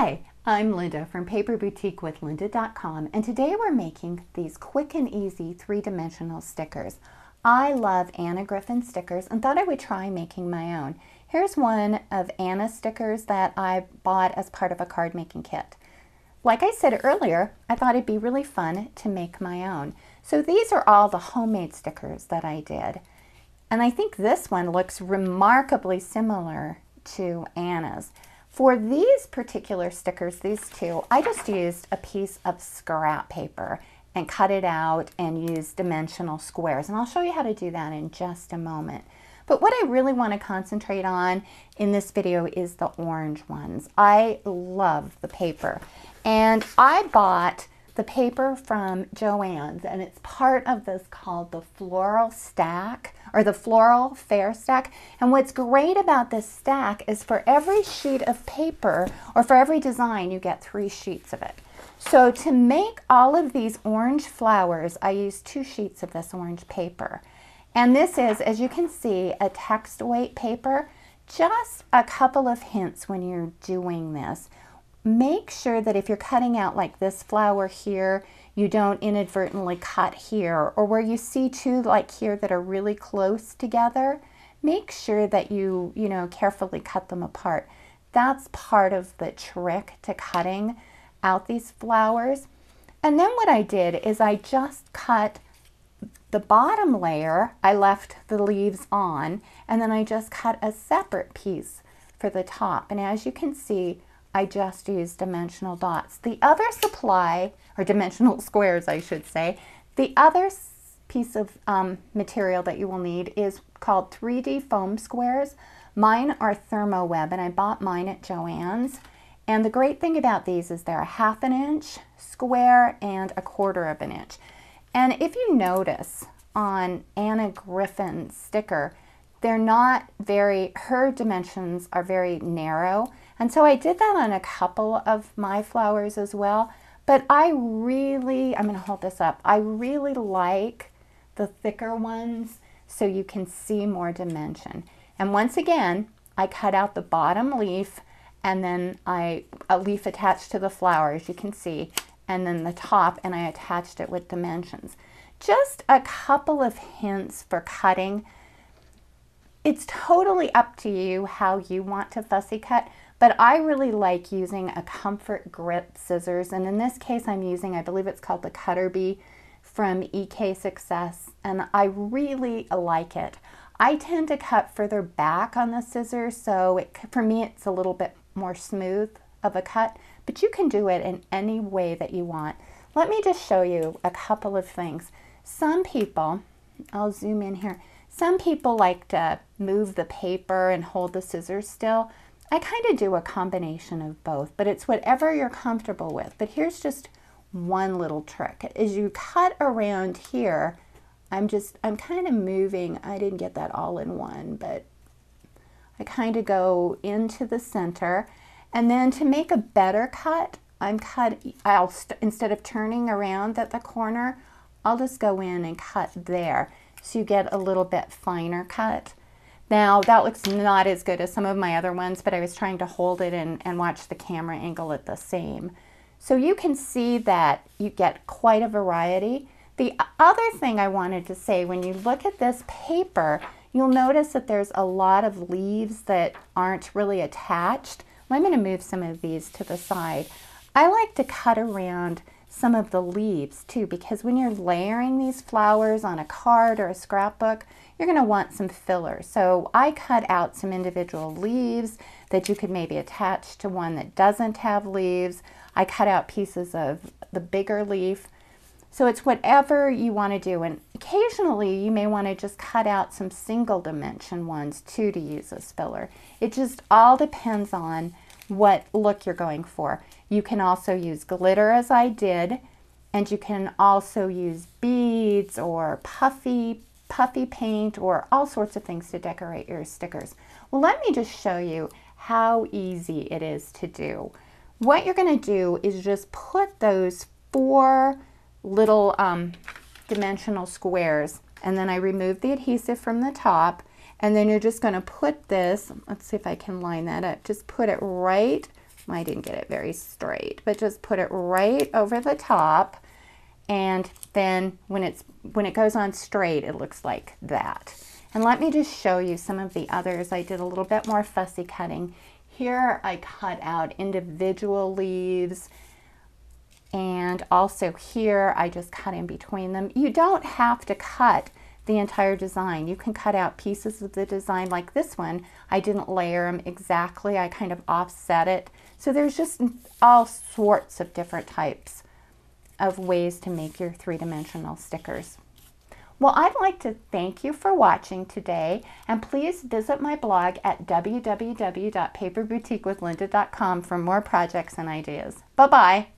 Hi, I'm Linda from paperboutiquewithlynda.com, and today we're making these quick and easy three-dimensional stickers. I love Anna Griffin stickers and thought I would try making my own. Here's one of Anna's stickers that I bought as part of a card making kit. Like I said earlier, I thought it'd be really fun to make my own. So these are all the homemade stickers that I did. And I think this one looks remarkably similar to Anna's. For these particular stickers, these two, I just used a piece of scrap paper and cut it out and used dimensional squares. And I'll show you how to do that in just a moment. But what I really want to concentrate on in this video is the orange ones. I love the paper. And I bought the paper from Joann's, and it's part of this called the Floral Stack, or the Floral Fair Stack. And what's great about this stack is for every sheet of paper, or for every design, you get 3 sheets of it. So to make all of these orange flowers, I used 2 sheets of this orange paper. And this is, as you can see, a text weight paper. Just a couple of hints when you're doing this. Make sure that if you're cutting out like this flower here, you don't inadvertently cut here, or where you see two like here that are really close together, make sure that you carefully cut them apart. That's part of the trick to cutting out these flowers. And then what I did is I just cut the bottom layer, I left the leaves on, and then I just cut a separate piece for the top. And as you can see, I just used dimensional dots. The other supply, or dimensional squares I should say, the other piece of material that you will need is called 3D foam squares. Mine are Thermoweb, and I bought mine at Joann's. And the great thing about these is they're a 1/2 inch square and a 1/4 inch. And if you notice on Anna Griffin's sticker, they're not her dimensions are very narrow. And so I did that on a couple of my flowers as well. But I'm going to hold this up, I really like the thicker ones so you can see more dimension. And once again, I cut out the bottom leaf, and then a leaf attached to the flower, as you can see, and then the top, and I attached it with dimensions. Just a couple of hints for cutting. It's totally up to you how you want to fussy cut, but I really like using a comfort grip scissors, and in this case I'm using, I believe it's called the Cutter Bee from EK Success, and I really like it. I tend to cut further back on the scissors, so for me it's a little bit more smooth of a cut, but you can do it in any way that you want. Let me just show you a couple of things. Some people, I'll zoom in here, some people like to move the paper and hold the scissors still. I kind of do a combination of both, but it's whatever you're comfortable with. But here's just one little trick. As you cut around here, I'm kind of moving. I didn't get that all in one, but I kind of go into the center. And then to make a better cut, instead of turning around at the corner, I'll just go in and cut there. So you get a little bit finer cut. Now that looks not as good as some of my other ones, but I was trying to hold it and watch the camera angle at the same. So you can see that you get quite a variety. The other thing I wanted to say, when you look at this paper, you'll notice that there's a lot of leaves that aren't really attached. Well, I'm going to move some of these to the side. I like to cut around some of the leaves too, because when you're layering these flowers on a card or a scrapbook, you're going to want some filler. So I cut out some individual leaves that you could maybe attach to one that doesn't have leaves. I cut out pieces of the bigger leaf. So it's whatever you want to do, and occasionally you may want to just cut out some single dimension ones too to use as filler. It just all depends on what look you're going for. You can also use glitter, as I did, and you can also use beads or puffy paint or all sorts of things to decorate your stickers. Well, let me just show you how easy it is to do. What you're going to do is just put those 4 little dimensional squares, and then I remove the adhesive from the top, and then you're just going to put this, let's see if I can line that up, just put it right I didn't get it very straight, but just put it right over the top. And then when it goes on straight, it looks like that. And let me just show you some of the others. I did a little bit more fussy cutting. Here I cut out individual leaves, and also here I just cut in between them. You don't have to cut the entire design. You can cut out pieces of the design like this one. I didn't layer them exactly. I kind of offset it. So there's just all sorts of different types of ways to make your three-dimensional stickers. Well, I'd like to thank you for watching today, and please visit my blog at www.paperboutiquewithlinda.com for more projects and ideas. Bye-bye.